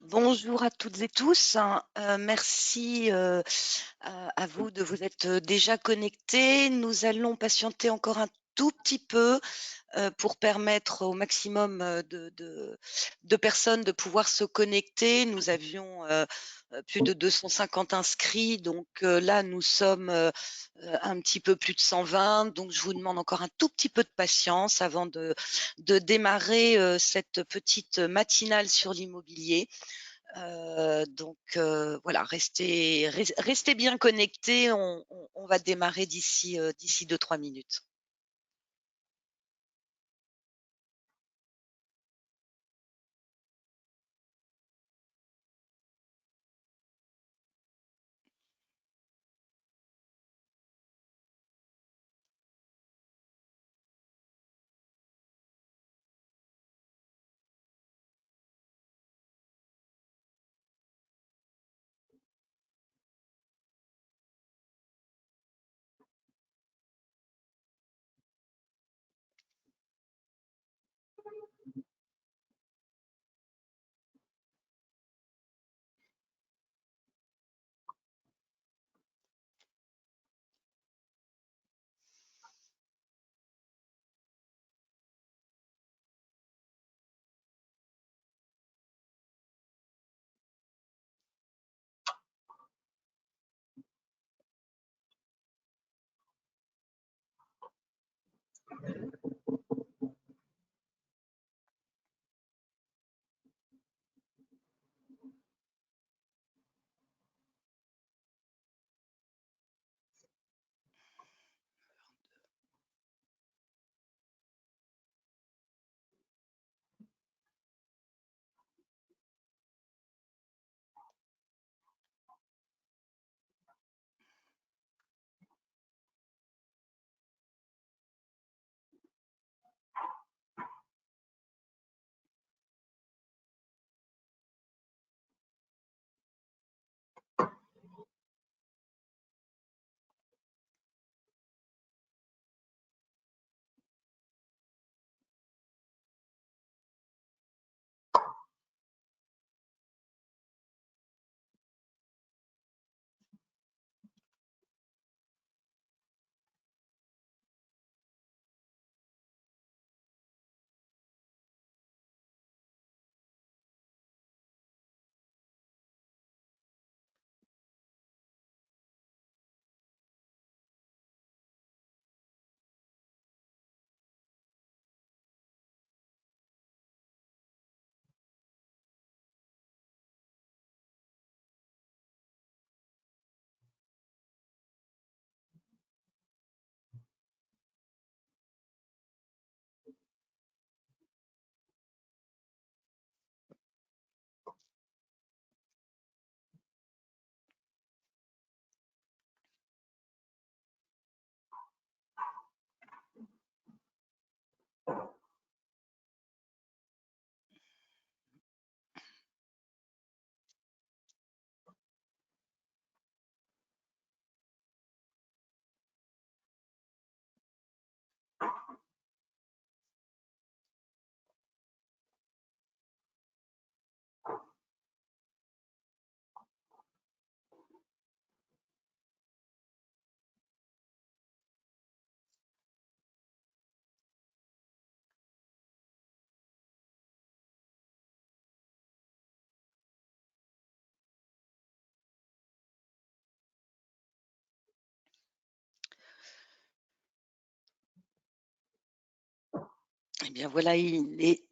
Bonjour à toutes et tous, hein. Merci, à vous de vous être, déjà connectés. Nous allons patienter encore un tout petit peu, pour permettre au maximum, de personnes de pouvoir se connecter. Nous avions, plus de 250 inscrits, donc là, nous sommes, un petit peu plus de 120. Donc je vous demande encore un tout petit peu de patience avant de démarrer, cette petite matinale sur l'immobilier. Voilà, restez bien connectés. On va démarrer d'ici 2-3 minutes. Eh bien voilà, il est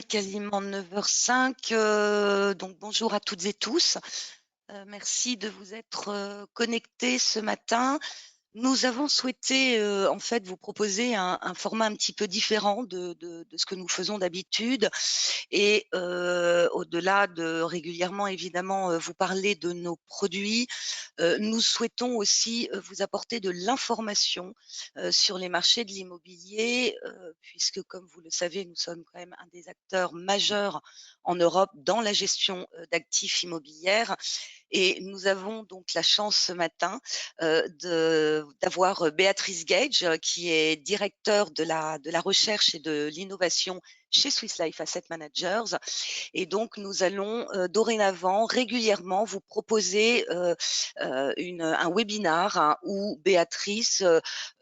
quasiment 9h05, donc bonjour à toutes et tous. Merci de vous être, connectés ce matin. Nous avons souhaité, en fait, vous proposer un format un petit peu différent de ce que nous faisons d'habitude. Et au-delà de régulièrement évidemment, vous parler de nos produits, nous souhaitons aussi, vous apporter de l'information, sur les marchés de l'immobilier, puisque comme vous le savez, nous sommes quand même un des acteurs majeurs en Europe dans la gestion, d'actifs immobilières. Et nous avons donc la chance ce matin, de d'avoir Béatrice Gage, qui est directeur de la recherche et de l'innovation chez Swiss Life Asset Managers. Et donc, nous allons dorénavant régulièrement vous proposer un webinar, hein, où Béatrice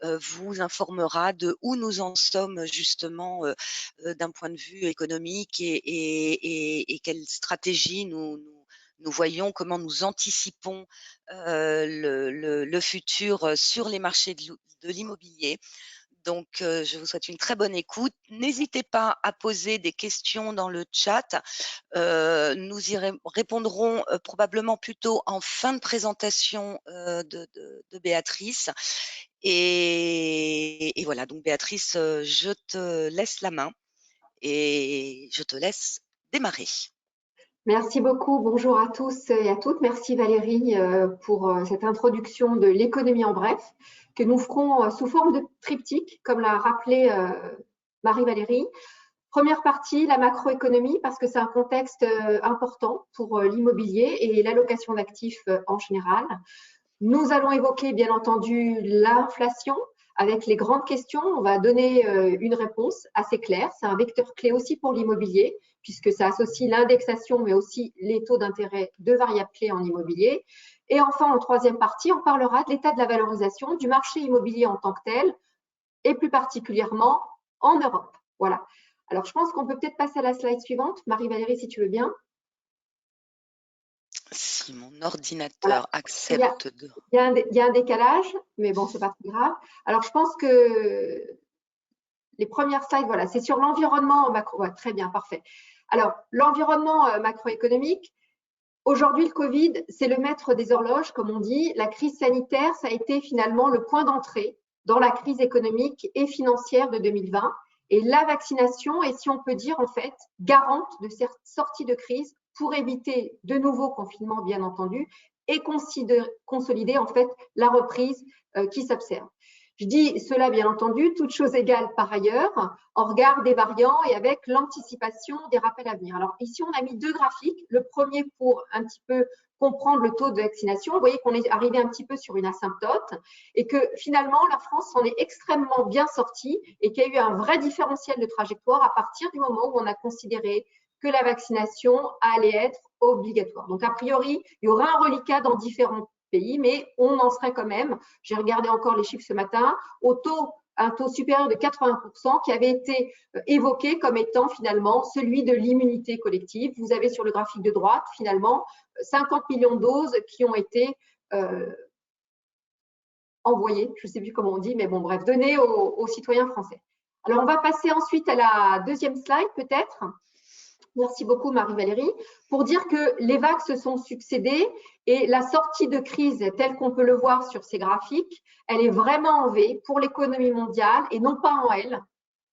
vous informera de où nous en sommes justement d'un point de vue économique et quelle stratégie nous voyons, comment nous anticipons le futur sur les marchés de l'immobilier. Donc, je vous souhaite une très bonne écoute. N'hésitez pas à poser des questions dans le chat. Nous y répondrons probablement plutôt en fin de présentation de Béatrice. Et voilà, donc Béatrice, je te laisse la main et je te laisse démarrer. Merci beaucoup. Bonjour à tous et à toutes. Merci Valérie pour cette introduction de l'économie en bref que nous ferons sous forme de triptyque, comme l'a rappelé Marie-Valérie. Première partie, la macroéconomie, parce que c'est un contexte important pour l'immobilier et l'allocation d'actifs en général. Nous allons évoquer bien entendu l'inflation avec les grandes questions. On va donner une réponse assez claire. C'est un vecteur clé aussi pour l'immobilier, puisque ça associe l'indexation, mais aussi les taux d'intérêt de variables clés en immobilier. Et enfin, en troisième partie, on parlera de l'état de la valorisation du marché immobilier en tant que tel, et plus particulièrement en Europe. Voilà. Alors, je pense qu'on peut peut-être passer à la slide suivante. Marie-Valérie, si tu veux bien. Si mon ordinateur accepte de… Il y a un décalage, mais bon, c'est pas très grave. Alors, je pense que les premières slides, voilà, c'est sur l'environnement macro. Ouais, très bien, parfait. Alors, l'environnement macroéconomique, aujourd'hui, le Covid, c'est le maître des horloges, comme on dit. La crise sanitaire, ça a été finalement le point d'entrée dans la crise économique et financière de 2020. Et la vaccination est, si on peut dire, en fait, garante de cette sortie de crise pour éviter de nouveaux confinements, bien entendu, et consolider, en fait, la reprise qui s'observe. Je dis cela, bien entendu, toutes choses égales par ailleurs, en regard des variants et avec l'anticipation des rappels à venir. Alors ici, on a mis deux graphiques. Le premier pour un petit peu comprendre le taux de vaccination. Vous voyez qu'on est arrivé un petit peu sur une asymptote et que finalement, la France en est extrêmement bien sortie et qu'il y a eu un vrai différentiel de trajectoire à partir du moment où on a considéré que la vaccination allait être obligatoire. Donc, a priori, il y aura un reliquat dans différents pays, mais on en serait quand même, j'ai regardé encore les chiffres ce matin, un taux supérieur de 80% qui avait été évoqué comme étant finalement celui de l'immunité collective. Vous avez sur le graphique de droite, finalement, 50 millions de doses qui ont été envoyées, je ne sais plus comment on dit, mais bon, bref, données aux citoyens français. Alors, on va passer ensuite à la deuxième slide, peut-être. Merci beaucoup Marie-Valérie. Pour dire que les vagues se sont succédées et la sortie de crise telle qu'on peut le voir sur ces graphiques, elle est vraiment en V pour l'économie mondiale et non pas en L.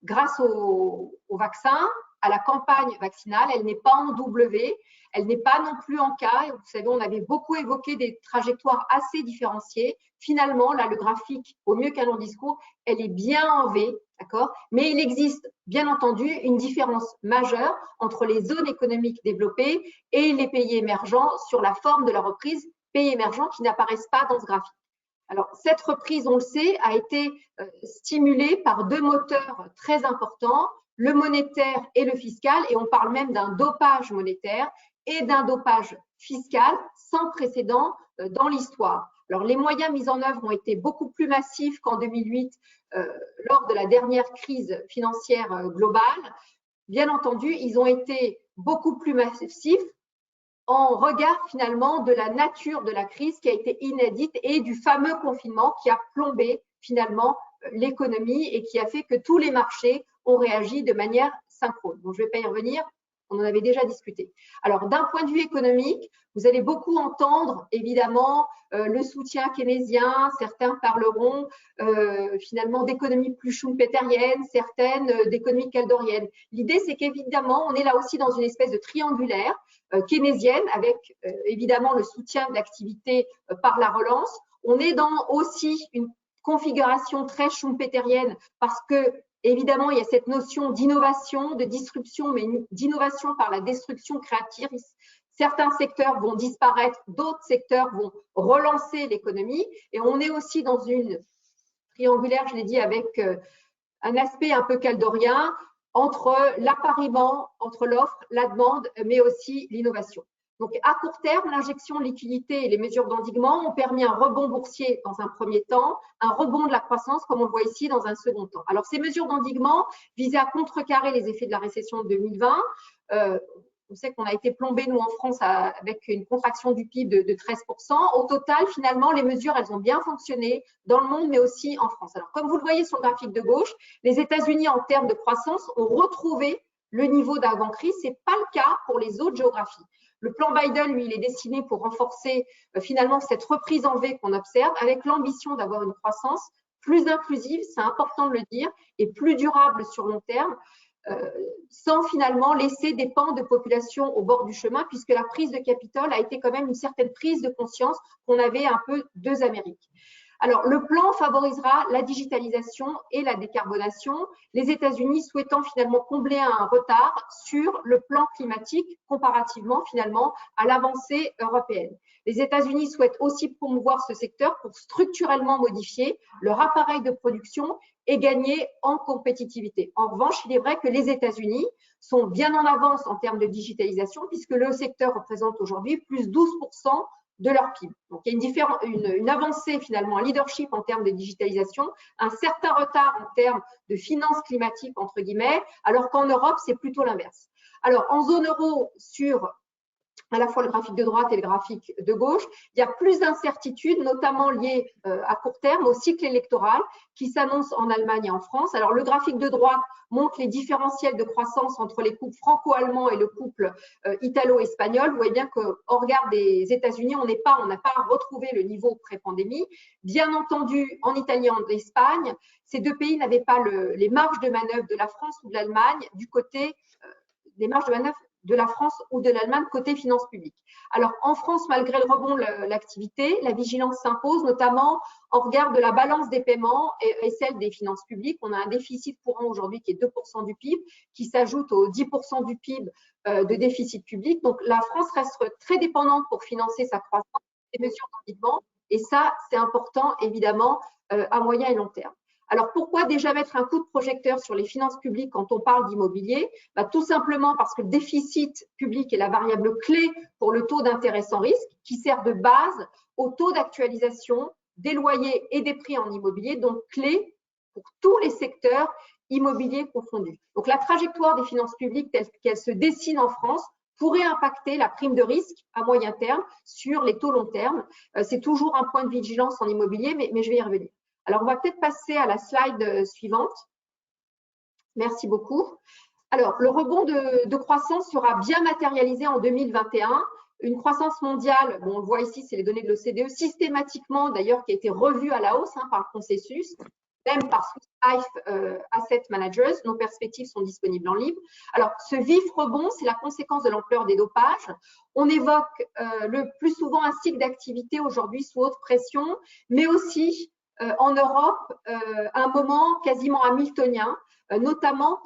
Grâce au vaccin, à la campagne vaccinale, elle n'est pas en W, elle n'est pas non plus en K. Vous savez, on avait beaucoup évoqué des trajectoires assez différenciées. Finalement, là, le graphique, au mieux qu'un long discours, elle est bien en V, d'accord ? Mais il existe, bien entendu, une différence majeure entre les zones économiques développées et les pays émergents sur la forme de la reprise, pays émergents qui n'apparaissent pas dans ce graphique. Alors, cette reprise, on le sait, a été stimulée par deux moteurs très importants, le monétaire et le fiscal, et on parle même d'un dopage monétaire et d'un dopage fiscal sans précédent dans l'histoire. Alors, les moyens mis en œuvre ont été beaucoup plus massifs qu'en 2008 lors de la dernière crise financière globale. Bien entendu, ils ont été beaucoup plus massifs en regard finalement de la nature de la crise qui a été inédite et du fameux confinement qui a plombé finalement l'économie et qui a fait que tous les marchés ont réagi de manière synchrone. Donc, je ne vais pas y revenir, on en avait déjà discuté. Alors, d'un point de vue économique, vous allez beaucoup entendre évidemment le soutien keynésien, certains parleront finalement d'économie plus schumpeterienne, certaines d'économie caldorienne. L'idée, c'est qu'évidemment, on est là aussi dans une espèce de triangulaire keynésienne avec évidemment le soutien de l'activité par la relance. On est dans aussi une configuration très schumpeterienne parce que évidemment, il y a cette notion d'innovation, de disruption, mais d'innovation par la destruction créatrice. Certains secteurs vont disparaître, d'autres secteurs vont relancer l'économie. Et on est aussi dans une triangulaire, je l'ai dit, avec un aspect un peu caldorien entre l'appariement, entre l'offre, la demande, mais aussi l'innovation. Donc, à court terme, l'injection de liquidité et les mesures d'endiguement ont permis un rebond boursier dans un premier temps, un rebond de la croissance, comme on le voit ici, dans un second temps. Alors, ces mesures d'endiguement visaient à contrecarrer les effets de la récession de 2020. On sait qu'on a été plombé, nous, en France, avec une contraction du PIB de 13%. Au total, finalement, les mesures, elles ont bien fonctionné dans le monde, mais aussi en France. Alors, comme vous le voyez sur le graphique de gauche, les États-Unis, en termes de croissance, ont retrouvé le niveau d'avant-crise. Ce n'est pas le cas pour les autres géographies. Le plan Biden, lui, il est destiné pour renforcer finalement cette reprise en V qu'on observe, avec l'ambition d'avoir une croissance plus inclusive, c'est important de le dire, et plus durable sur long terme, sans finalement laisser des pans de population au bord du chemin, puisque la prise de Capitole a été quand même une certaine prise de conscience qu'on avait un peu deux Amériques. Alors, le plan favorisera la digitalisation et la décarbonation, les États-Unis souhaitant finalement combler un retard sur le plan climatique comparativement finalement à l'avancée européenne. Les États-Unis souhaitent aussi promouvoir ce secteur pour structurellement modifier leur appareil de production et gagner en compétitivité. En revanche, il est vrai que les États-Unis sont bien en avance en termes de digitalisation puisque le secteur représente aujourd'hui plus 12% de leur PIB. Donc, il y a une avancée finalement, un leadership en termes de digitalisation, un certain retard en termes de finances climatiques, entre guillemets, alors qu'en Europe, c'est plutôt l'inverse. Alors, en zone euro, sur à la fois le graphique de droite et le graphique de gauche, il y a plus d'incertitudes, notamment liées à court terme au cycle électoral qui s'annonce en Allemagne et en France. Alors, le graphique de droite montre les différentiels de croissance entre les couples franco-allemands et le couple italo-espagnol. Vous voyez bien qu'au regard des États-Unis, on n'a pas retrouvé le niveau pré-pandémie. Bien entendu, en Italie et en Espagne, ces deux pays n'avaient pas les marges de manœuvre de la France ou de l'Allemagne du côté des marges de manœuvre de la France ou de l'Allemagne côté finances publiques. Alors, en France, malgré le rebond de l'activité, la vigilance s'impose, notamment en regard de la balance des paiements et celle des finances publiques. On a un déficit courant aujourd'hui qui est 2% du PIB, qui s'ajoute aux 10% du PIB de déficit public. Donc, la France reste très dépendante pour financer sa croissance, des mesures d'endettement. Et ça, c'est important, évidemment, à moyen et long terme. Alors, pourquoi déjà mettre un coup de projecteur sur les finances publiques quand on parle d'immobilier? Tout simplement parce que le déficit public est la variable clé pour le taux d'intérêt sans risque qui sert de base au taux d'actualisation des loyers et des prix en immobilier, donc clé pour tous les secteurs immobiliers confondus. Donc, la trajectoire des finances publiques telle qu'elle se dessine en France pourrait impacter la prime de risque à moyen terme sur les taux long terme. C'est toujours un point de vigilance en immobilier, mais je vais y revenir. Alors, on va peut-être passer à la slide suivante. Merci beaucoup. Alors, le rebond de croissance sera bien matérialisé en 2021. Une croissance mondiale, bon, on le voit ici, c'est les données de l'OCDE, systématiquement d'ailleurs, qui a été revue à la hausse par le consensus, même par Swiss Life Asset Managers. Nos perspectives sont disponibles en libre. Alors, ce vif rebond, c'est la conséquence de l'ampleur des dopages. On évoque le plus souvent un cycle d'activité aujourd'hui sous haute pression, mais aussi en Europe, un moment quasiment hamiltonien, notamment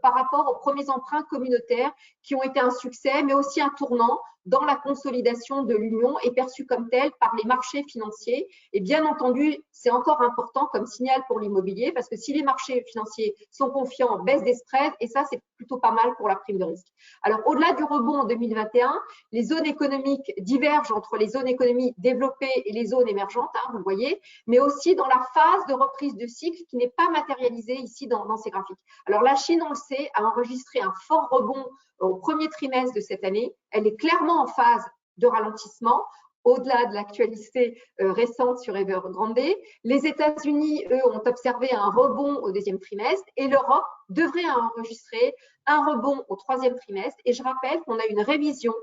par rapport aux premiers emprunts communautaires qui ont été un succès, mais aussi un tournant dans la consolidation de l'Union et perçu comme tel par les marchés financiers. Et bien entendu, c'est encore important comme signal pour l'immobilier parce que si les marchés financiers sont confiants, baisse des spreads et ça, c'est plutôt pas mal pour la prime de risque. Alors, au-delà du rebond en 2021, les zones économiques divergent entre les zones économiques développées et les zones émergentes, vous le voyez, mais aussi dans la phase de reprise de cycle qui n'est pas matérialisée ici dans ces graphiques. Alors, la Chine, on le sait, a enregistré un fort rebond au premier trimestre de cette année. Elle est clairement en phase de ralentissement, au-delà de l'actualité récente sur Evergrande. Les États-Unis, eux, ont observé un rebond au deuxième trimestre et l'Europe devrait enregistrer un rebond au troisième trimestre. Et je rappelle qu'on a une révision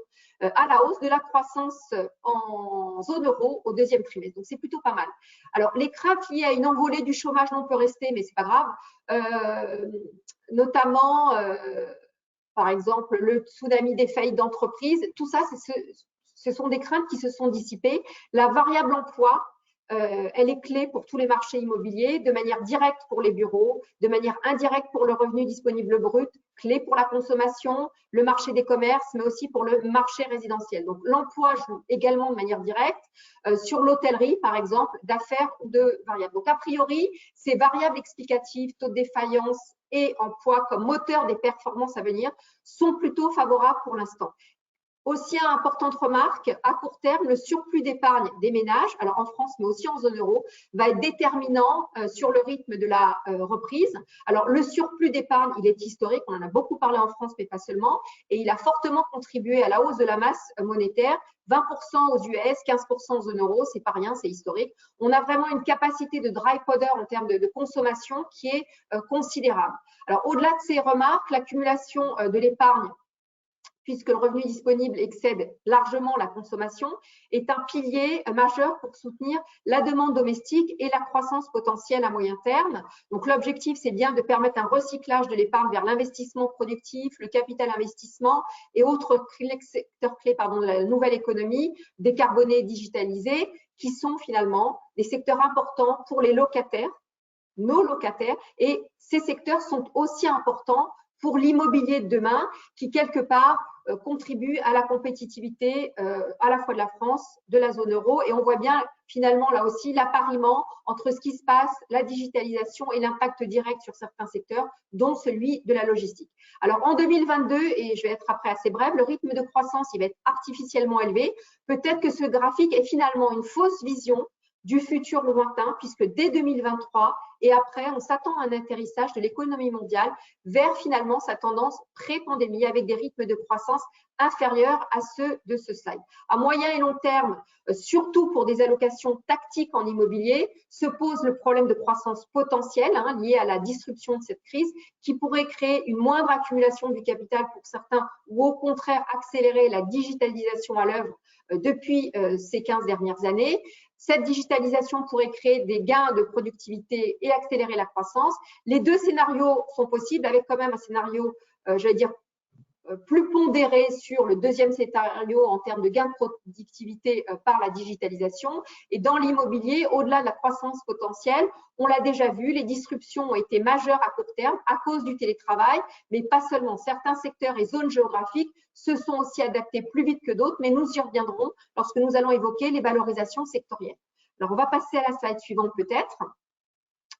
à la hausse de la croissance en zone euro au deuxième trimestre. Donc, c'est plutôt pas mal. Alors, les craintes liées à une envolée du chômage, on peut rester, mais c'est pas grave. Notamment, par exemple, le tsunami des faillites d'entreprises. Tout ça, ce sont des craintes qui se sont dissipées. La variable emploi elle est clé pour tous les marchés immobiliers, de manière directe pour les bureaux, de manière indirecte pour le revenu disponible brut, clé pour la consommation, le marché des commerces, mais aussi pour le marché résidentiel. Donc, l'emploi joue également de manière directe sur l'hôtellerie, par exemple, d'affaires ou de variables. Donc, a priori, ces variables explicatives, taux de défaillance et emploi comme moteur des performances à venir sont plutôt favorables pour l'instant. Aussi, importante remarque, à court terme, le surplus d'épargne des ménages, alors en France, mais aussi en zone euro, va être déterminant sur le rythme de la reprise. Alors, le surplus d'épargne, il est historique, on en a beaucoup parlé en France, mais pas seulement, et il a fortement contribué à la hausse de la masse monétaire, 20% aux US, 15% en zone euro, c'est pas rien, c'est historique. On a vraiment une capacité de dry powder en termes de consommation qui est considérable. Alors, au-delà de ces remarques, l'accumulation de l'épargne, puisque le revenu disponible excède largement la consommation, est un pilier majeur pour soutenir la demande domestique et la croissance potentielle à moyen terme. Donc, l'objectif, c'est bien de permettre un recyclage de l'épargne vers l'investissement productif, le capital investissement et autres secteurs clés de la nouvelle économie, décarbonée et digitalisée, qui sont finalement des secteurs importants pour les locataires, nos locataires, et ces secteurs sont aussi importants pour l'immobilier de demain qui, quelque part, contribue à la compétitivité à la fois de la France, de la zone euro. Et on voit bien, finalement, là aussi, l'appariement entre ce qui se passe, la digitalisation et l'impact direct sur certains secteurs, dont celui de la logistique. Alors, en 2022, et je vais être après assez brève, le rythme de croissance, il va être artificiellement élevé. Peut-être que ce graphique est finalement une fausse vision du futur lointain, puisque dès 2023 et après, on s'attend à un atterrissage de l'économie mondiale vers finalement sa tendance pré-pandémie avec des rythmes de croissance inférieurs à ceux de ce slide. À moyen et long terme, surtout pour des allocations tactiques en immobilier, se pose le problème de croissance potentielle lié à la disruption de cette crise qui pourrait créer une moindre accumulation du capital pour certains ou au contraire accélérer la digitalisation à l'œuvre depuis ces 15 dernières années. Cette digitalisation pourrait créer des gains de productivité et accélérer la croissance. Les deux scénarios sont possibles avec quand même un scénario, plus pondéré sur le deuxième scénario en termes de gains de productivité par la digitalisation. Et dans l'immobilier, au-delà de la croissance potentielle, on l'a déjà vu, les disruptions ont été majeures à court terme à cause du télétravail, mais pas seulement. Certains secteurs et zones géographiques se sont aussi adaptés plus vite que d'autres, mais nous y reviendrons lorsque nous allons évoquer les valorisations sectorielles. Alors, on va passer à la slide suivante peut-être.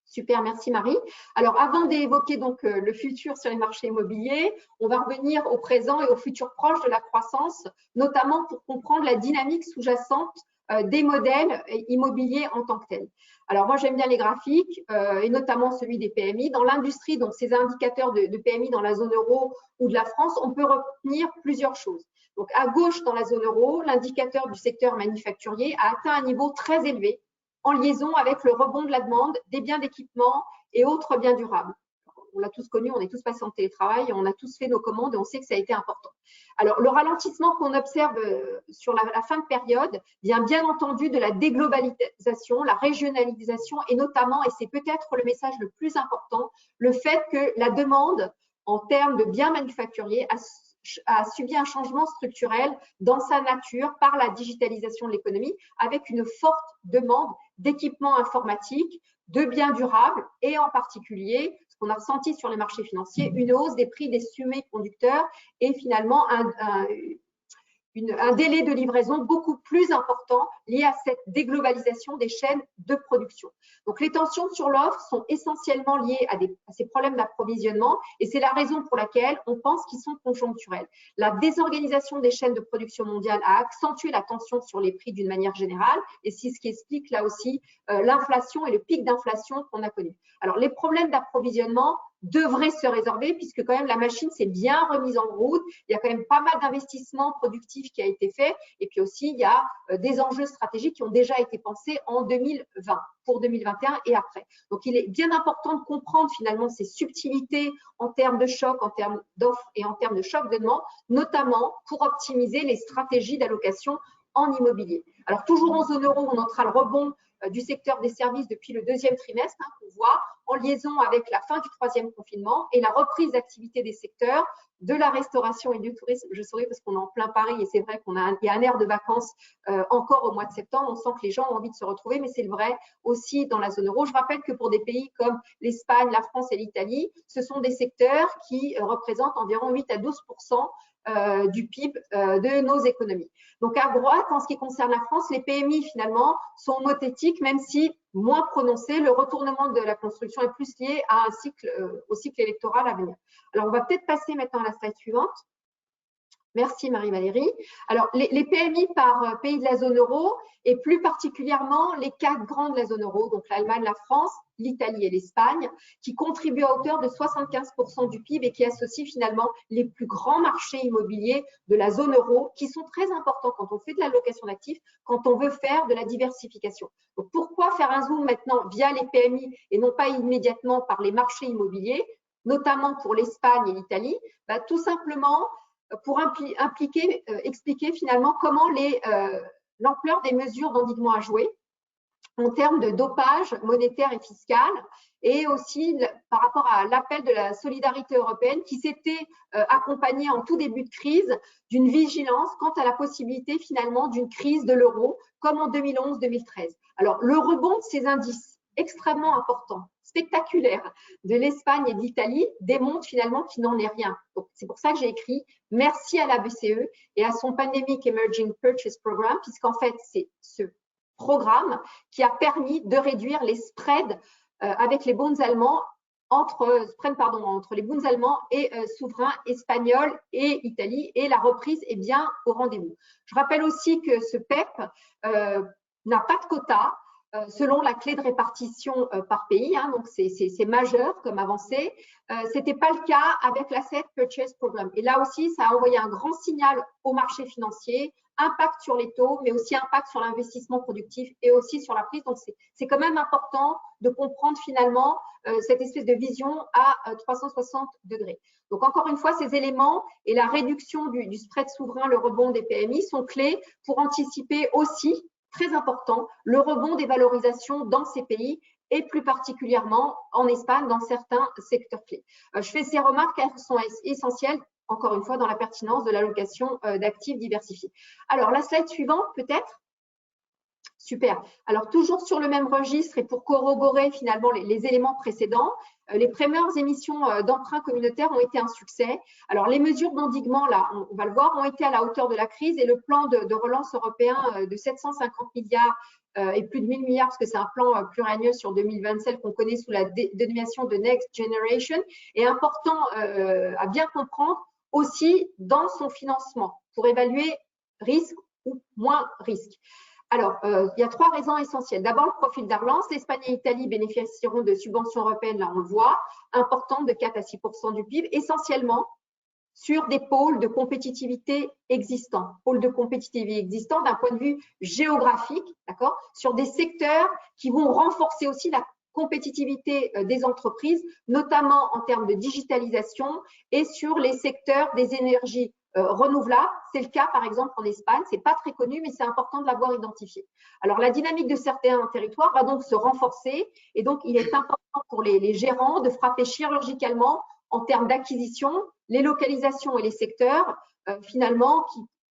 Super, merci Marie. Alors, avant d'évoquer donc le futur sur les marchés immobiliers, on va revenir au présent et au futur proche de la croissance, notamment pour comprendre la dynamique sous-jacente des modèles immobiliers en tant que tels. Alors, moi, j'aime bien les graphiques et notamment celui des PMI. Dans l'industrie, donc ces indicateurs de PMI dans la zone euro ou de la France, on peut retenir plusieurs choses. Donc, à gauche, dans la zone euro, l'indicateur du secteur manufacturier a atteint un niveau très élevé en liaison avec le rebond de la demande des biens d'équipement et autres biens durables. On l'a tous connu, on est tous passés en télétravail, on a tous fait nos commandes et on sait que ça a été important. Alors, le ralentissement qu'on observe sur la fin de période vient bien entendu de la déglobalisation, la régionalisation et notamment, et c'est peut-être le message le plus important, le fait que la demande en termes de biens manufacturiers a subi un changement structurel dans sa nature par la digitalisation de l'économie avec une forte demande d'équipements informatiques, de biens durables et en particulier, ce qu'on a ressenti sur les marchés financiers, une hausse des prix des semi-conducteurs et finalement un délai de livraison beaucoup plus important lié à cette déglobalisation des chaînes de production. Donc, les tensions sur l'offre sont essentiellement liées à ces problèmes d'approvisionnement et c'est la raison pour laquelle on pense qu'ils sont conjoncturels. La désorganisation des chaînes de production mondiale a accentué la tension sur les prix d'une manière générale et c'est ce qui explique là aussi l'inflation et le pic d'inflation qu'on a connu. Alors, les problèmes d'approvisionnement devrait se résorber puisque quand même la machine s'est bien remise en route. Il y a quand même pas mal d'investissements productifs qui a été fait et puis aussi il y a des enjeux stratégiques qui ont déjà été pensés en 2020 pour 2021 et après. Donc il est bien important de comprendre finalement ces subtilités en termes de choc, en termes d'offres et en termes de choc de demande, notamment pour optimiser les stratégies d'allocation en immobilier. Alors toujours en zone euro, on notera le rebond du secteur des services depuis le deuxième trimestre, hein, qu'on voit, en liaison avec la fin du troisième confinement et la reprise d'activité des secteurs de la restauration et du tourisme. Je souris parce qu'on est en plein Paris et c'est vrai qu'il y a un air de vacances encore au mois de septembre. On sent que les gens ont envie de se retrouver, mais c'est vrai aussi dans la zone euro. Je rappelle que pour des pays comme l'Espagne, la France et l'Italie, ce sont des secteurs qui représentent environ 8 à 12% du PIB de nos économies. Donc à droite, en ce qui concerne la France, les PMI finalement sont homothétiques, même si moins prononcés. Le retournement de la construction est plus lié à un cycle, au cycle électoral à venir. Alors on va peut-être passer maintenant à la slide suivante. Merci Marie-Valérie. Alors, les PMI par pays de la zone euro et plus particulièrement les 4 grands de la zone euro, donc l'Allemagne, la France, l'Italie et l'Espagne, qui contribuent à hauteur de 75% du PIB et qui associent finalement les plus grands marchés immobiliers de la zone euro qui sont très importants quand on fait de la location d'actifs, quand on veut faire de la diversification. Donc, pourquoi faire un zoom maintenant via les PMI et non pas immédiatement par les marchés immobiliers, notamment pour l'Espagne et l'Italie? Tout simplement pour expliquer finalement comment l'ampleur des mesures d'endiguement a joué en termes de dopage monétaire et fiscal et aussi par rapport à l'appel de la solidarité européenne qui s'était accompagné en tout début de crise d'une vigilance quant à la possibilité finalement d'une crise de l'euro comme en 2011-2013. Alors le rebond de ces indices extrêmement importants, spectaculaires de l'Espagne et de l'Italie démontre finalement qu'il n'en est rien. C'est pour ça que j'ai écrit merci à la BCE et à son Pandemic Emerging Purchase Program, puisqu'en fait c'est ce programme qui a permis de réduire les spreads avec les bonds allemands entre les bonds allemands et souverains espagnols et Italie, et la reprise est bien au rendez-vous. Je rappelle aussi que ce PEP n'a pas de quota selon la clé de répartition par pays, hein, donc c'est majeur comme avancée. Ce n'était pas le cas avec l'Asset Purchase Program. Et là aussi, ça a envoyé un grand signal au marché financier, impact sur les taux, mais aussi impact sur l'investissement productif et aussi sur la prise. Donc, c'est quand même important de comprendre finalement cette espèce de vision à 360 degrés. Donc, encore une fois, ces éléments et la réduction du spread souverain, le rebond des PMI sont clés pour anticiper aussi, très important, le rebond des valorisations dans ces pays et plus particulièrement en Espagne dans certains secteurs clés. Je fais ces remarques car elles sont essentielles, encore une fois, dans la pertinence de l'allocation d'actifs diversifiés. Alors, la slide suivante, peut-être. Super. Alors, toujours sur le même registre et pour corroborer finalement les éléments précédents, les premières émissions d'emprunts communautaires ont été un succès. Alors, les mesures d'endiguement, là, on va le voir, ont été à la hauteur de la crise et le plan de relance européen de 750 milliards et plus de 1000 milliards, parce que c'est un plan pluriannuel sur 2027 qu'on connaît sous la dénomination de Next Generation, est important à bien comprendre aussi dans son financement pour évaluer risque ou moins risque. Alors, il y a 3 raisons essentielles. D'abord, le profil de la relance. L'Espagne et l'Italie bénéficieront de subventions européennes, là on le voit, importantes de 4 à 6% du PIB, essentiellement sur des pôles de compétitivité existants. Pôles de compétitivité existants d'un point de vue géographique, d'accord, sur des secteurs qui vont renforcer aussi la compétitivité des entreprises, notamment en termes de digitalisation et sur les secteurs des énergies renouvelables. C'est le cas, par exemple, en Espagne. Ce n'est pas très connu, mais c'est important de l'avoir identifié. Alors, la dynamique de certains territoires va donc se renforcer et donc, il est important pour les gérants de frapper chirurgicalement en termes d'acquisition, les localisations et les secteurs, finalement,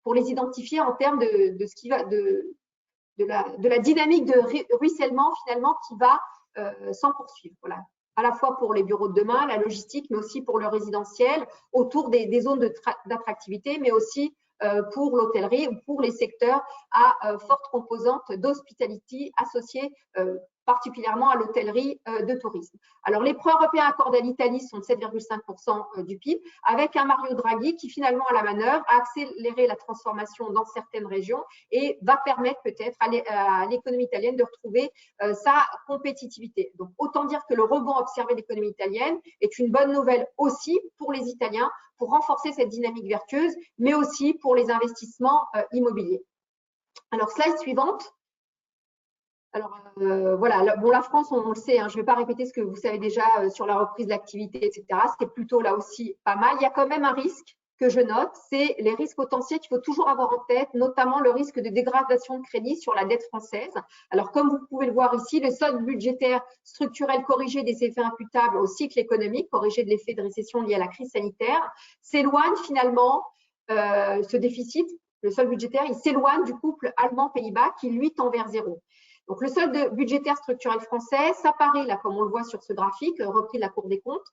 pour les identifier en termes de ce qui va de la dynamique de ruissellement, finalement, qui va s'en poursuivre. Voilà. À la fois pour les bureaux de demain, la logistique, mais aussi pour le résidentiel, autour des zones d'attractivité, mais aussi pour l'hôtellerie ou pour les secteurs à forte composante d'hospitality associée particulièrement à l'hôtellerie de tourisme. Alors, les prêts européens accordés à l'Italie sont de 7,5% du PIB, avec un Mario Draghi qui finalement à la manœuvre a accéléré la transformation dans certaines régions et va permettre peut-être à l'économie italienne de retrouver sa compétitivité. Donc, autant dire que le rebond observé de l'économie italienne est une bonne nouvelle aussi pour les Italiens pour renforcer cette dynamique vertueuse, mais aussi pour les investissements immobiliers. Alors, slide suivante. Alors, voilà, bon, la France, on le sait, hein, je ne vais pas répéter ce que vous savez déjà sur la reprise de l'activité, etc. C'est plutôt là aussi pas mal. Il y a quand même un risque que je note, c'est les risques potentiels qu'il faut toujours avoir en tête, notamment le risque de dégradation de crédit sur la dette française. Alors, comme vous pouvez le voir ici, le solde budgétaire structurel corrigé des effets imputables au cycle économique, corrigé de l'effet de récession lié à la crise sanitaire, s'éloigne finalement, ce déficit, le solde budgétaire, il s'éloigne du couple allemand-Pays-Bas qui, lui, tend vers zéro. Donc, le solde budgétaire structurel français s'apparaît, là, comme on le voit sur ce graphique, repris de la Cour des comptes,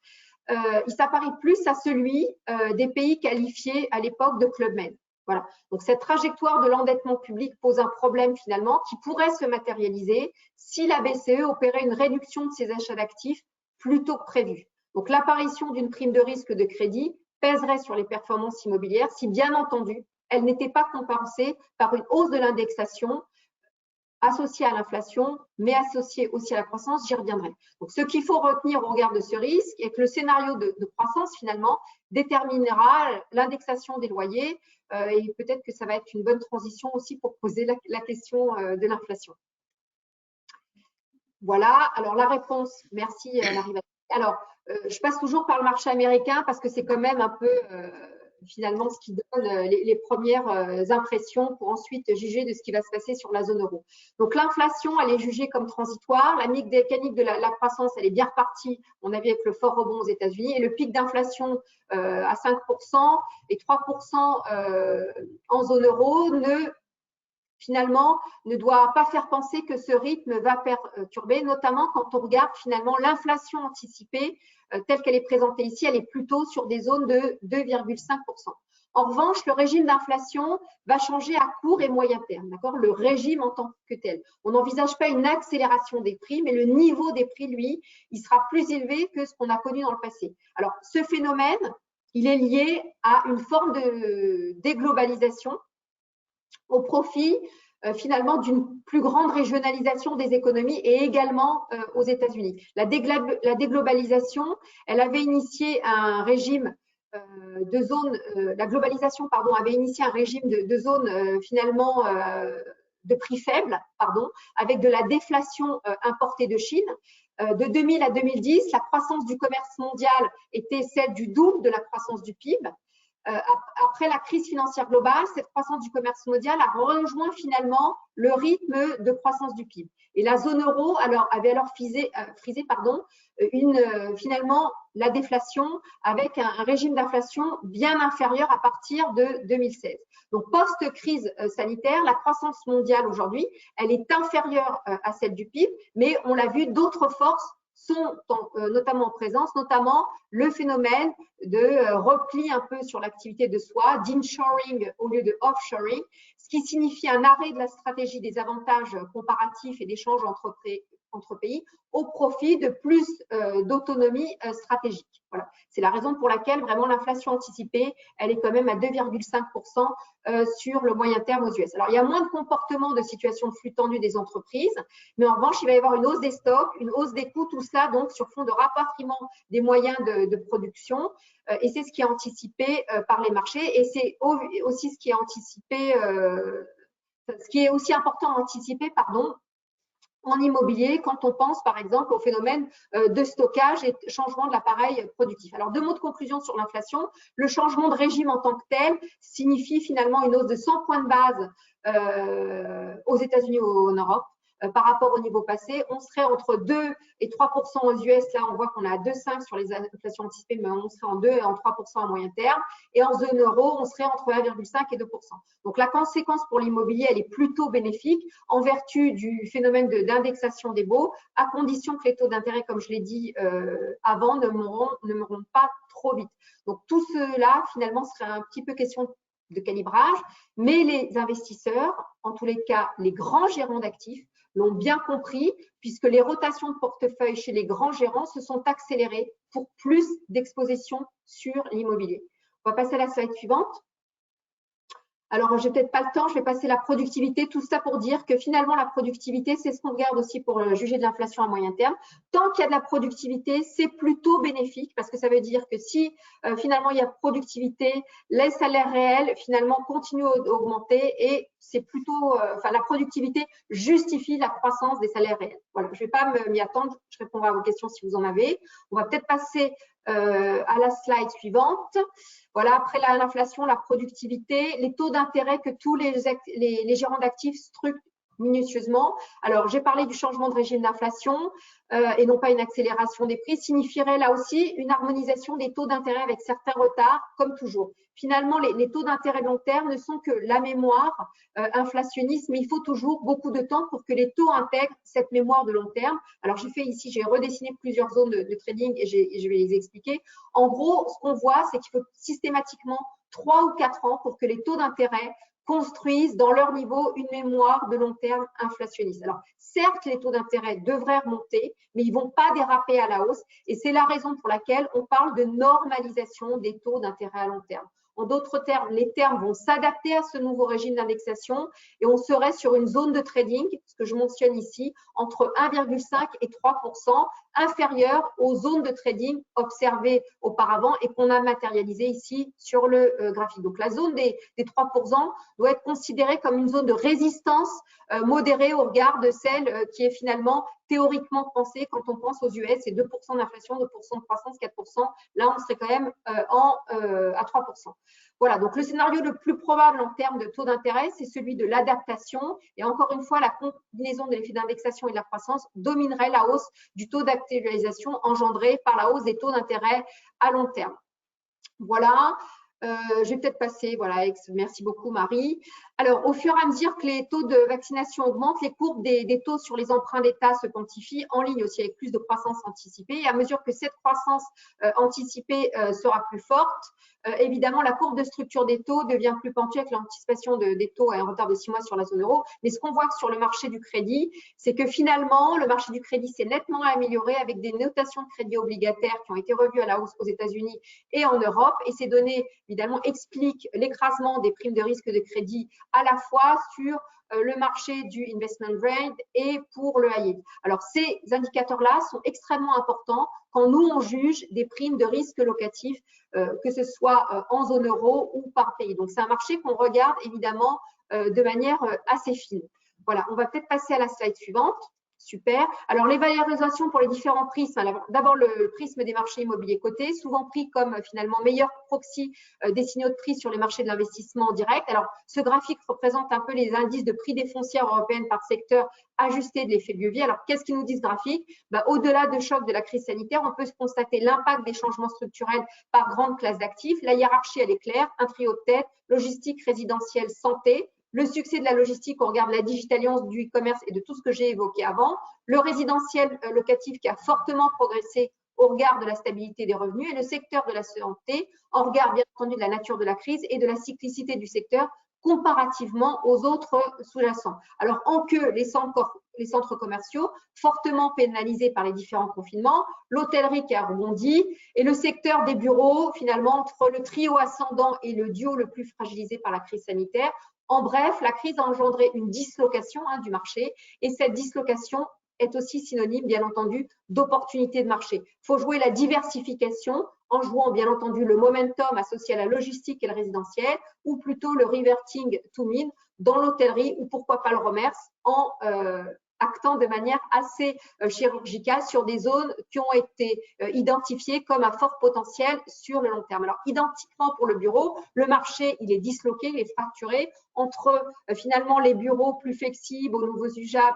il s'apparait plus à celui des pays qualifiés à l'époque de Club Med. Voilà. Donc, cette trajectoire de l'endettement public pose un problème finalement qui pourrait se matérialiser si la BCE opérait une réduction de ses achats d'actifs plus tôt que prévu. Donc, l'apparition d'une prime de risque de crédit pèserait sur les performances immobilières si, bien entendu, elle n'était pas compensée par une hausse de l'indexation associée à l'inflation, mais associée aussi à la croissance, j'y reviendrai. Donc, ce qu'il faut retenir au regard de ce risque est que le scénario de croissance, finalement, déterminera l'indexation des loyers et peut-être que ça va être une bonne transition aussi pour poser la question de l'inflation. Voilà, alors la réponse, merci Marie-Valérie. Alors, je passe toujours par le marché américain parce que c'est quand même un peu finalement ce qui donne les premières impressions pour ensuite juger de ce qui va se passer sur la zone euro. Donc l'inflation, elle est jugée comme transitoire. La mécanique de la croissance, elle est bien repartie. On a vu avec le fort rebond aux États-Unis et le pic d'inflation à 5% et 3% en zone euro finalement, ne doit pas faire penser que ce rythme va perturber, notamment quand on regarde finalement l'inflation anticipée telle qu'elle est présentée ici, elle est plutôt sur des zones de 2,5%. En revanche, le régime d'inflation va changer à court et moyen terme, d'accord ? Le régime en tant que tel. On n'envisage pas une accélération des prix, mais le niveau des prix, lui, il sera plus élevé que ce qu'on a connu dans le passé. Alors, ce phénomène, il est lié à une forme de déglobalisation au profit finalement d'une plus grande régionalisation des économies et également aux États-Unis. La déglobalisation, elle avait initié un régime de zones, la globalisation, pardon, avait initié un régime de zones finalement de prix faibles, pardon, avec de la déflation importée de Chine. De 2000 à 2010, la croissance du commerce mondial était celle du double de la croissance du PIB. Après la crise financière globale, cette croissance du commerce mondial a rejoint finalement le rythme de croissance du PIB. Et la zone euro avait alors frisé finalement la déflation avec un régime d'inflation bien inférieur à partir de 2016. Donc, post-crise sanitaire, la croissance mondiale aujourd'hui, elle est inférieure à celle du PIB, mais on l'a vu, d'autres forces sont notamment en présence, notamment le phénomène de repli un peu sur l'activité de soi, d'inshoring au lieu de offshoring, ce qui signifie un arrêt de la stratégie des avantages comparatifs et d'échanges entre pays au profit de plus d'autonomie stratégique. Voilà. C'est la raison pour laquelle vraiment l'inflation anticipée, elle est quand même à 2,5% sur le moyen terme aux US. Alors, il y a moins de comportements de situation de flux tendu des entreprises, mais en revanche, il va y avoir une hausse des stocks, une hausse des coûts, tout ça donc sur fond de rapatriement des moyens de production. Et c'est ce qui est anticipé par les marchés et c'est aussi ce qui est anticipé, ce qui est aussi important à anticiper, pardon, en immobilier quand on pense par exemple au phénomène de stockage et changement de l'appareil productif. Alors, deux mots de conclusion sur l'inflation. Le changement de régime en tant que tel signifie finalement une hausse de 100 points de base aux États-Unis ou en Europe. Par rapport au niveau passé, on serait entre 2 et 3% aux US. Là, on voit qu'on a 2,5 sur les inflations anticipées, mais on serait en 2 et en 3% à moyen terme. Et en zone euro, on serait entre 1,5 et 2%. Donc, la conséquence pour l'immobilier, elle est plutôt bénéfique en vertu du phénomène d'indexation des baux, à condition que les taux d'intérêt, comme je l'ai dit avant, ne mourront pas trop vite. Donc, tout cela, finalement, serait un petit peu question de calibrage, mais les investisseurs, en tous les cas, les grands gérants d'actifs, l'ont bien compris, puisque les rotations de portefeuille chez les grands gérants se sont accélérées pour plus d'exposition sur l'immobilier. On va passer à la slide suivante. Alors, je n'ai peut-être pas le temps, je vais passer la productivité, tout ça pour dire que finalement, la productivité, c'est ce qu'on regarde aussi pour juger de l'inflation à moyen terme. Tant qu'il y a de la productivité, c'est plutôt bénéfique parce que ça veut dire que si finalement il y a productivité, les salaires réels finalement continuent d'augmenter et c'est plutôt, la productivité justifie la croissance des salaires réels. Voilà, je ne vais pas m'y attendre, je répondrai à vos questions si vous en avez. On va peut-être passer à la slide suivante. Voilà, après l'inflation, la productivité, les taux d'intérêt que tous les gérants d'actifs structurent minutieusement. Alors, j'ai parlé du changement de régime d'inflation et non pas une accélération des prix, signifierait là aussi une harmonisation des taux d'intérêt avec certains retards, comme toujours. Finalement, les taux d'intérêt long terme ne sont que la mémoire inflationniste, mais il faut toujours beaucoup de temps pour que les taux intègrent cette mémoire de long terme. Alors, j'ai fait ici, j'ai redessiné plusieurs zones de trading et je vais les expliquer. En gros, ce qu'on voit, c'est qu'il faut systématiquement 3 ou 4 ans pour que les taux d'intérêt construisent dans leur niveau une mémoire de long terme inflationniste. Alors, certes, les taux d'intérêt devraient remonter, mais ils ne vont pas déraper à la hausse. Et c'est la raison pour laquelle on parle de normalisation des taux d'intérêt à long terme. En d'autres termes, les termes vont s'adapter à ce nouveau régime d'indexation et on serait sur une zone de trading, ce que je mentionne ici, entre 1,5 et 3%, inférieure aux zones de trading observées auparavant et qu'on a matérialisées ici sur le graphique. Donc, la zone des 3% doit être considérée comme une zone de résistance modérée au regard de celle qui est finalement théoriquement pensée quand on pense aux US, c'est 2% d'inflation, 2% de croissance, 4%. Là, on serait quand même à 3%. Voilà, donc le scénario le plus probable en termes de taux d'intérêt, c'est celui de l'adaptation. Et encore une fois, la combinaison de l'effet d'indexation et de la croissance dominerait la hausse du taux d'actualisation engendrée par la hausse des taux d'intérêt à long terme. Voilà. Je vais peut-être passer, voilà, merci beaucoup Marie. Alors, au fur et à mesure que les taux de vaccination augmentent, les courbes des taux sur les emprunts d'État se quantifient en ligne aussi avec plus de croissance anticipée. Et à mesure que cette croissance anticipée sera plus forte, évidemment, la courbe de structure des taux devient plus pentue avec l'anticipation des taux à un retard de 6 mois sur la zone euro. Mais ce qu'on voit sur le marché du crédit, c'est que finalement, le marché du crédit s'est nettement amélioré avec des notations de crédit obligataires qui ont été revues à la hausse aux États-Unis et en Europe. Et ces données, évidemment, expliquent l'écrasement des primes de risque de crédit à la fois sur le marché du investment grade et pour le high yield. Alors, ces indicateurs-là sont extrêmement importants quand nous, on juge des primes de risque locatif, que ce soit en zone euro ou par pays. Donc, c'est un marché qu'on regarde évidemment de manière assez fine. Voilà, on va peut-être passer à la slide suivante. Super. Alors, les valorisations pour les différents prismes. D'abord, le prisme des marchés immobiliers cotés, souvent pris comme finalement meilleur proxy des signaux de prix sur les marchés de l'investissement direct. Alors, ce graphique représente un peu les indices de prix des foncières européennes par secteur ajustés de l'effet de levier. Alors, qu'est-ce qu'il nous dit ce graphique? Au-delà de choc de la crise sanitaire, on peut constater l'impact des changements structurels par grande classe d'actifs. La hiérarchie, elle est claire, un trio de tête, logistique, résidentielle, santé. Le succès de la logistique, on regarde la digitalisation du e-commerce et de tout ce que j'ai évoqué avant. Le résidentiel locatif qui a fortement progressé au regard de la stabilité des revenus et le secteur de la santé en regard bien entendu de la nature de la crise et de la cyclicité du secteur comparativement aux autres sous-jacents. Alors en queue, les centres commerciaux fortement pénalisés par les différents confinements, l'hôtellerie qui a rebondi et le secteur des bureaux finalement entre le trio ascendant et le duo le plus fragilisé par la crise sanitaire. En bref, la crise a engendré une dislocation du marché et cette dislocation est aussi synonyme, bien entendu, d'opportunité de marché. Il faut jouer la diversification en jouant, bien entendu, le momentum associé à la logistique et le résidentiel ou plutôt le reverting to mean dans l'hôtellerie ou pourquoi pas le commerce en actant de manière assez chirurgicale sur des zones qui ont été identifiées comme à fort potentiel sur le long terme. Alors, identiquement pour le bureau, le marché, il est disloqué, il est fracturé entre finalement les bureaux plus flexibles aux nouveaux usages,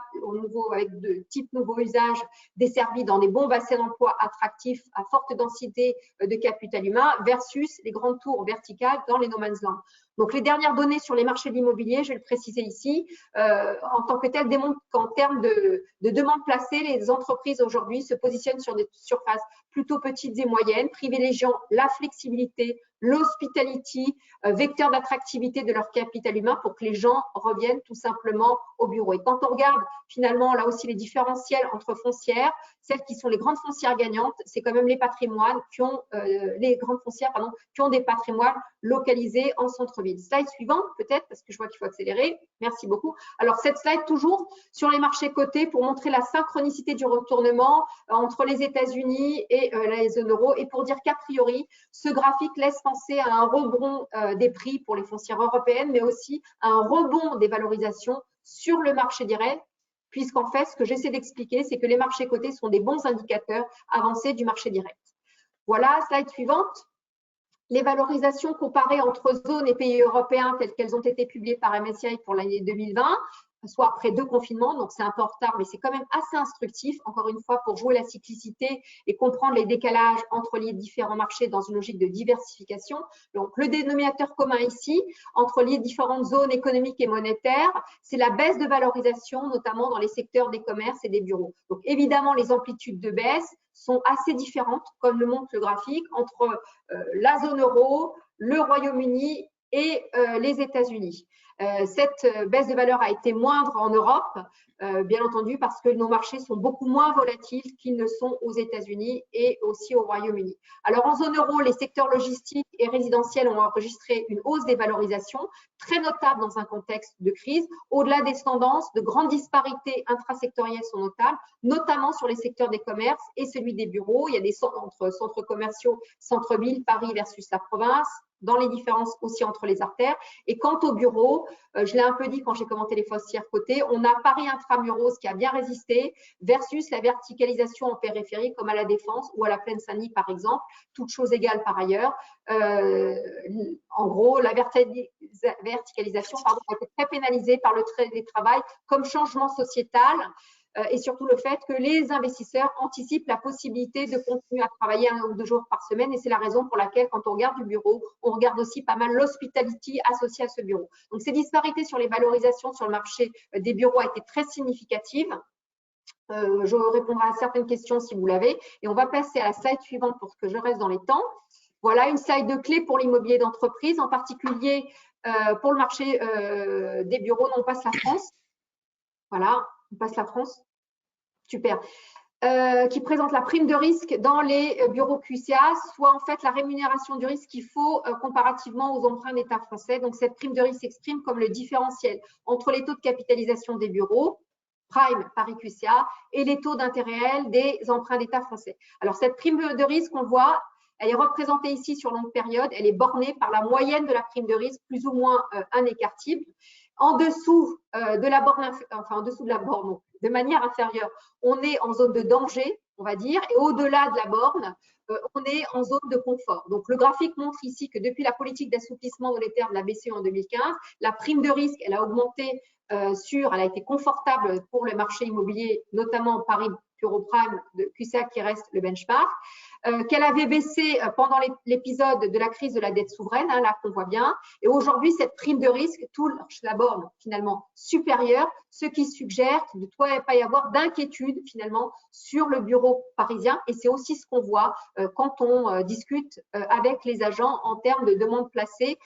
avec de types nouveaux usages desservis dans des bons bassins d'emploi attractifs à forte densité de capital humain versus les grandes tours verticales dans les no man's land. Donc, les dernières données sur les marchés de l'immobilier, je vais le préciser ici, en tant que tel, démontrent qu'en termes de demande placée, les entreprises aujourd'hui se positionnent sur des surfaces plutôt petites et moyennes, privilégiant la flexibilité, l'hospitality, vecteur d'attractivité de leur capital humain pour que les gens reviennent tout simplement au bureau. Et quand on regarde finalement là aussi les différentiels entre foncières, celles qui sont les grandes foncières gagnantes, c'est quand même les patrimoines qui ont les grandes foncières qui ont des patrimoines localisés en centre-ville. Slide suivante peut-être parce que je vois qu'il faut accélérer. Merci beaucoup. Alors cette slide toujours sur les marchés cotés pour montrer la synchronicité du retournement entre les États-Unis et la zone euro et pour dire qu'a priori ce graphique laisse penser à un rebond des prix pour les foncières européennes, mais aussi à un rebond des valorisations sur le marché direct, puisqu'en fait, ce que j'essaie d'expliquer, c'est que les marchés cotés sont des bons indicateurs avancés du marché direct. Voilà, slide suivante. Les valorisations comparées entre zones et pays européens telles qu'elles ont été publiées par MSCI pour l'année 2020, soit après 2 confinements, donc c'est un peu en retard, mais c'est quand même assez instructif, encore une fois, pour jouer la cyclicité et comprendre les décalages entre les différents marchés dans une logique de diversification. Donc, le dénominateur commun ici, entre les différentes zones économiques et monétaires, c'est la baisse de valorisation, notamment dans les secteurs des commerces et des bureaux. Donc, évidemment, les amplitudes de baisse sont assez différentes, comme le montre le graphique, entre la zone euro, le Royaume-Uni et les États-Unis. Cette baisse de valeur a été moindre en Europe, bien entendu, parce que nos marchés sont beaucoup moins volatiles qu'ils ne sont aux États-Unis et aussi au Royaume-Uni. Alors, en zone euro, les secteurs logistiques et résidentiels ont enregistré une hausse des valorisations, très notable dans un contexte de crise. Au-delà des tendances, de grandes disparités intrasectorielles sont notables, notamment sur les secteurs des commerces et celui des bureaux. Il y a des centres commerciaux, centre-ville, Paris versus la province, dans les différences aussi entre les artères. Et quant aux bureaux, je l'ai un peu dit quand j'ai commenté les foncières cotées, on a Paris Intramuros qui a bien résisté versus la verticalisation en périphérie comme à la Défense ou à la Plaine-Saint-Denis par exemple, toutes choses égales par ailleurs. En gros, la verticalisation a été très pénalisée par le télétravail comme changement sociétal. Et surtout le fait que les investisseurs anticipent la possibilité de continuer à travailler 1 ou 2 jours par semaine. Et c'est la raison pour laquelle, quand on regarde du bureau, on regarde aussi pas mal l'hospitality associée à ce bureau. Donc, ces disparités sur les valorisations sur le marché des bureaux a été très significative. Je répondrai à certaines questions si vous l'avez. Et on va passer à la slide suivante pour que je reste dans les temps. Voilà une slide de clé pour l'immobilier d'entreprise, en particulier pour le marché des bureaux. On passe la France. Voilà, on passe la France. Super. Qui présente la prime de risque dans les bureaux QCA, soit en fait la rémunération du risque qu'il faut comparativement aux emprunts d'État français. Donc, cette prime de risque s'exprime comme le différentiel entre les taux de capitalisation des bureaux, Prime Paris QCA, et les taux d'intérêt réels des emprunts d'État français. Alors, cette prime de risque, on le voit, elle est représentée ici sur longue période. Elle est bornée par la moyenne de la prime de risque, plus ou moins un écart-type. En dessous de la borne, enfin en dessous de la borne, donc, de manière inférieure, on est en zone de danger, on va dire, et au-delà de la borne, on est en zone de confort. Donc, le graphique montre ici que depuis la politique d'assouplissement monétaire de la BCE en 2015, la prime de risque, elle a augmenté elle a été confortable pour le marché immobilier, notamment Paris Bureau Prime de QCA qui reste le benchmark, qu'elle avait baissé pendant l'épisode de la crise de la dette souveraine, là qu'on voit bien. Et aujourd'hui, cette prime de risque touche la borne finalement supérieure, ce qui suggère qu'il ne doit pas y avoir d'inquiétude finalement sur le bureau parisien. Et c'est aussi ce qu'on voit quand on discute avec les agents en termes de demandes placées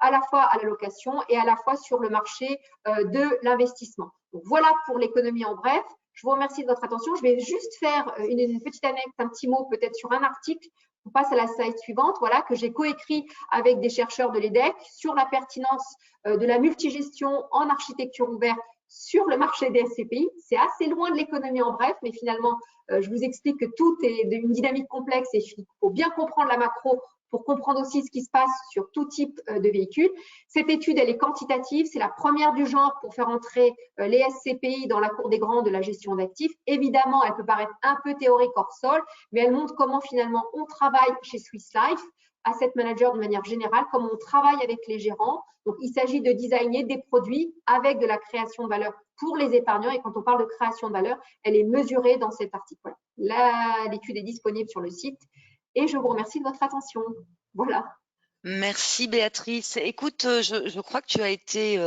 à la fois à la location et à la fois sur le marché de l'investissement. Donc voilà pour l'économie en bref. Je vous remercie de votre attention. Je vais juste faire une petite anecdote, un petit mot peut-être sur un article. On passe à la slide suivante, voilà, que j'ai coécrit avec des chercheurs de l'EDEC sur la pertinence de la multigestion en architecture ouverte sur le marché des SCPI. C'est assez loin de l'économie en bref, mais finalement, je vous explique que tout est d'une dynamique complexe et il faut bien comprendre la macro pour comprendre aussi ce qui se passe sur tout type de véhicule. Cette étude, elle est quantitative, c'est la première du genre pour faire entrer les SCPI dans la cour des grands de la gestion d'actifs. Évidemment, elle peut paraître un peu théorique hors sol, mais elle montre comment finalement on travaille chez Swiss Life, Asset Manager de manière générale, comment on travaille avec les gérants. Donc, il s'agit de designer des produits avec de la création de valeur pour les épargnants. Et quand on parle de création de valeur, elle est mesurée dans cet article. L'étude est disponible sur le site. Et je vous remercie de votre attention. Voilà. Merci Béatrice. Écoute, je crois que tu as été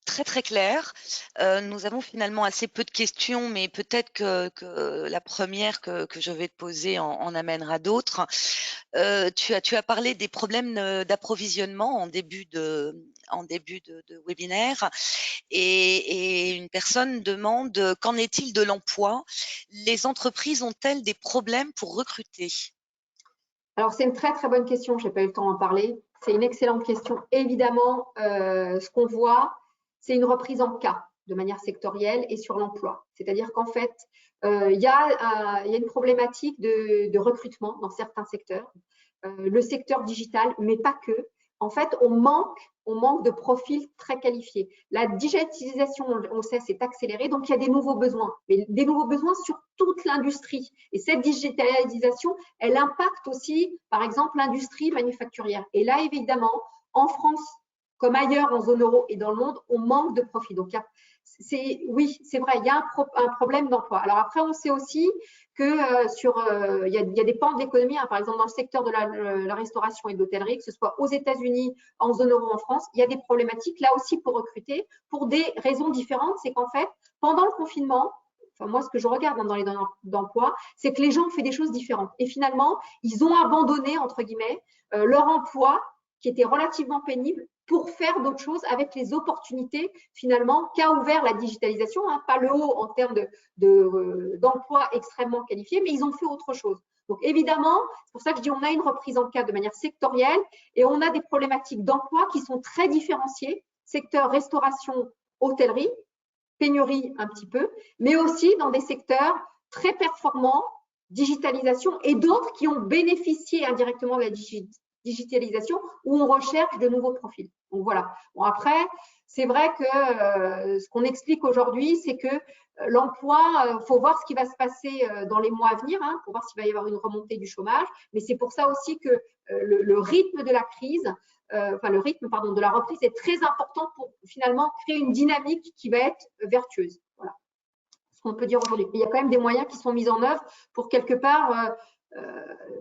très très claire. Nous avons finalement assez peu de questions, mais peut-être que la première que je vais te poser en amènera d'autres. Tu as parlé des problèmes d'approvisionnement en début de webinaire et une personne demande qu'en est-il de l'emploi? Les entreprises ont-elles des problèmes pour recruter? Alors, c'est une très, très bonne question. Je n'ai pas eu le temps d'en parler. C'est une excellente question. Évidemment, ce qu'on voit, c'est une reprise en cas de manière sectorielle et sur l'emploi. C'est-à-dire qu'en fait, il y a une problématique de recrutement dans certains secteurs. Le secteur digital, mais pas que. en fait, on manque de profils très qualifiés. La digitalisation, on le sait, s'est accélérée, donc il y a des nouveaux besoins, mais des nouveaux besoins sur toute l'industrie. Et cette digitalisation, elle impacte aussi, par exemple, l'industrie manufacturière. Et là, évidemment, en France, comme ailleurs en zone euro et dans le monde, on manque de profits. Donc, oui, c'est vrai, il y a un problème d'emploi. Alors après, on sait aussi que il y a des pans de l'économie, par exemple dans le secteur de la restauration et de l'hôtellerie, que ce soit aux États-Unis, en zone euro, en France, il y a des problématiques là aussi pour recruter, pour des raisons différentes. C'est qu'en fait, pendant le confinement, enfin moi, ce que je regarde dans les données d'emploi, c'est que les gens ont fait des choses différentes. Et finalement, ils ont abandonné, entre guillemets, leur emploi qui était relativement pénible pour faire d'autres choses avec les opportunités finalement qu'a ouvert la digitalisation, pas le haut en termes d'emploi extrêmement qualifiés, mais ils ont fait autre chose. Donc évidemment, c'est pour ça que je dis on a une reprise en cas de manière sectorielle et on a des problématiques d'emploi qui sont très différenciées, secteur restauration, hôtellerie, pénurie un petit peu, mais aussi dans des secteurs très performants, digitalisation et d'autres qui ont bénéficié indirectement de la digitalisation où on recherche de nouveaux profils. Donc voilà. Bon, après, c'est vrai que ce qu'on explique aujourd'hui, c'est que l'emploi, il faut voir ce qui va se passer dans les mois à venir, pour voir s'il va y avoir une remontée du chômage. Mais c'est pour ça aussi que le rythme de la crise, le rythme de la reprise est très important pour finalement créer une dynamique qui va être vertueuse. Voilà ce qu'on peut dire aujourd'hui. Il y a quand même des moyens qui sont mis en œuvre pour quelque part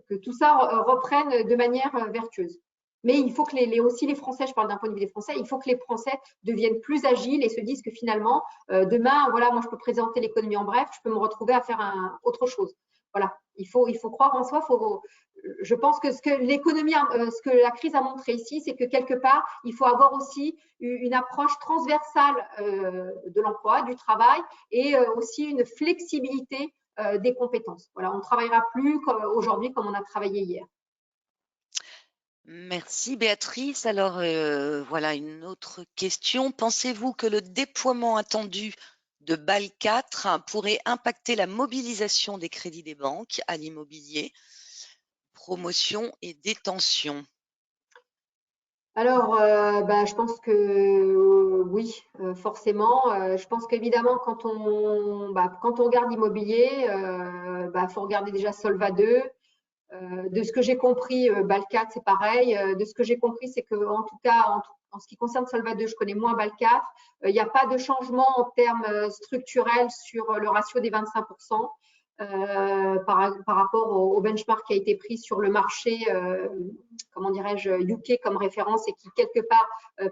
que tout ça reprenne de manière vertueuse. Mais il faut que aussi les Français, je parle d'un point de vue des Français, il faut que les Français deviennent plus agiles et se disent que finalement, demain, voilà, moi je peux présenter l'économie en bref, je peux me retrouver à faire autre chose. Voilà, il faut croire en soi. Je pense que ce que l'économie, ce que la crise a montré ici, c'est que quelque part, il faut avoir aussi une approche transversale de l'emploi, du travail et aussi une flexibilité des compétences. Voilà, on ne travaillera plus aujourd'hui comme on a travaillé hier. Merci Béatrice. Alors voilà une autre question. Pensez-vous que le déploiement attendu de BAL 4 pourrait impacter la mobilisation des crédits des banques à l'immobilier, promotion et détention? Alors, je pense que oui, forcément. Je pense qu'évidemment, quand on regarde l'immobilier, faut regarder déjà Solva 2. De ce que j'ai compris, BAL 4, c'est pareil. De ce que j'ai compris, c'est que en tout cas, en ce qui concerne Solva 2, je connais moins BAL 4. Il n'y a pas de changement en termes structurels sur le ratio des 25%. Par rapport au benchmark qui a été pris sur le marché, comment dirais-je, UK comme référence et qui quelque part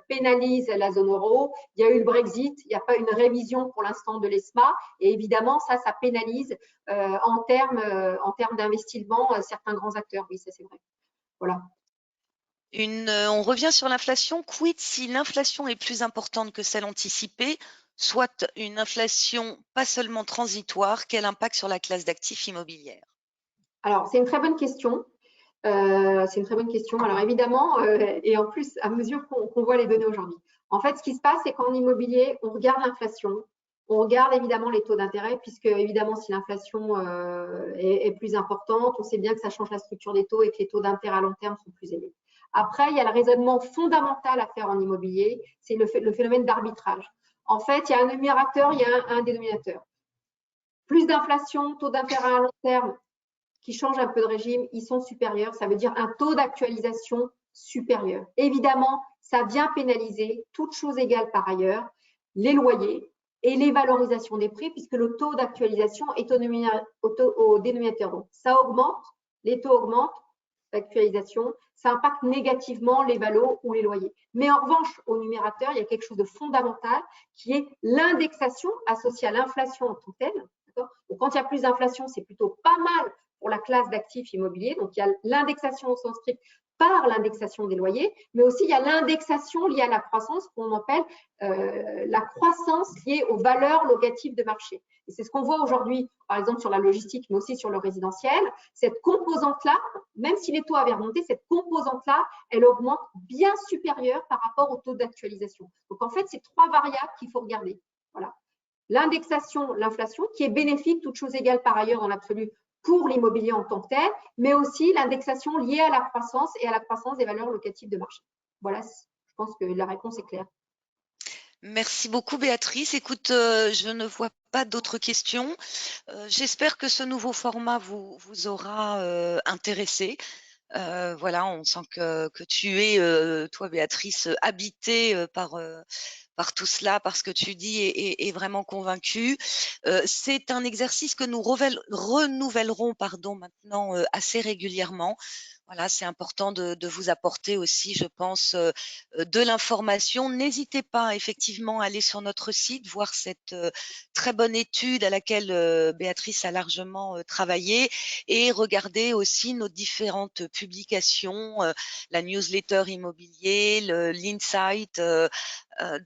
pénalise la zone euro. Il y a eu le Brexit, il n'y a pas une révision pour l'instant de l'ESMA et évidemment ça pénalise en termes d'investissement certains grands acteurs. Oui, ça c'est vrai. Voilà. On revient sur l'inflation. Quid si l'inflation est plus importante que celle anticipée, soit une inflation pas seulement transitoire, quel impact sur la classe d'actifs immobilières? Alors, c'est une très bonne question. Alors, évidemment, et en plus, à mesure qu'on voit les données aujourd'hui. En fait, ce qui se passe, c'est qu'en immobilier, on regarde l'inflation, on regarde évidemment les taux d'intérêt, puisque évidemment, si l'inflation est plus importante, on sait bien que ça change la structure des taux et que les taux d'intérêt à long terme sont plus élevés. Après, il y a le raisonnement fondamental à faire en immobilier, c'est le phénomène d'arbitrage. En fait, il y a un numérateur, il y a un dénominateur. Plus d'inflation, taux d'intérêt à long terme qui changent un peu de régime, ils sont supérieurs. Ça veut dire un taux d'actualisation supérieur. Évidemment, ça vient pénaliser, toutes choses égales par ailleurs, les loyers et les valorisations des prix, puisque le taux d'actualisation est au dénominateur. Donc, ça augmente, les taux augmentent, l'actualisation, ça impacte négativement les valos ou les loyers. Mais en revanche, au numérateur, il y a quelque chose de fondamental qui est l'indexation associée à l'inflation en tant que telle. Donc, quand il y a plus d'inflation, c'est plutôt pas mal pour la classe d'actifs immobiliers. Donc, il y a l'indexation au sens strict par l'indexation des loyers, mais aussi il y a l'indexation liée à la croissance qu'on appelle la croissance liée aux valeurs locatives de marché. Et c'est ce qu'on voit aujourd'hui, par exemple, sur la logistique, mais aussi sur le résidentiel. Cette composante-là, même si les taux avaient remonté, cette composante-là, elle augmente bien supérieure par rapport au taux d'actualisation. Donc, en fait, c'est trois variables qu'il faut regarder. Voilà. L'indexation, l'inflation, qui est bénéfique, toutes choses égales par ailleurs dans l'absolu, pour l'immobilier en tant que tel, mais aussi l'indexation liée à la croissance et à la croissance des valeurs locatives de marché. voilà, je pense que la réponse est claire. Merci beaucoup Béatrice. Écoute, je ne vois pas d'autres questions. J'espère que ce nouveau format vous aura intéressé. Voilà, on sent que tu es, toi Béatrice, habitée par tout cela, par ce que tu dis et vraiment convaincue. C'est un exercice que nous renouvellerons pardon, maintenant assez régulièrement. Voilà, c'est important de vous apporter aussi, je pense, de l'information. N'hésitez pas effectivement à aller sur notre site, voir cette très bonne étude à laquelle Béatrice a largement travaillé et regarder aussi nos différentes publications, la newsletter immobilier, l'insight.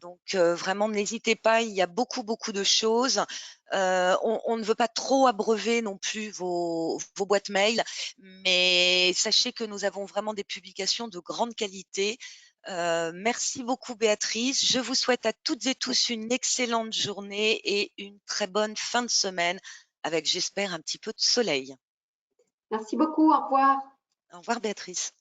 Donc vraiment, n'hésitez pas, il y a beaucoup, beaucoup de choses. On ne veut pas trop abreuver non plus vos boîtes mail, mais sachez que nous avons vraiment des publications de grande qualité. Merci beaucoup Béatrice. Je vous souhaite à toutes et tous une excellente journée et une très bonne fin de semaine avec, j'espère, un petit peu de soleil. Merci beaucoup, au revoir. Au revoir Béatrice.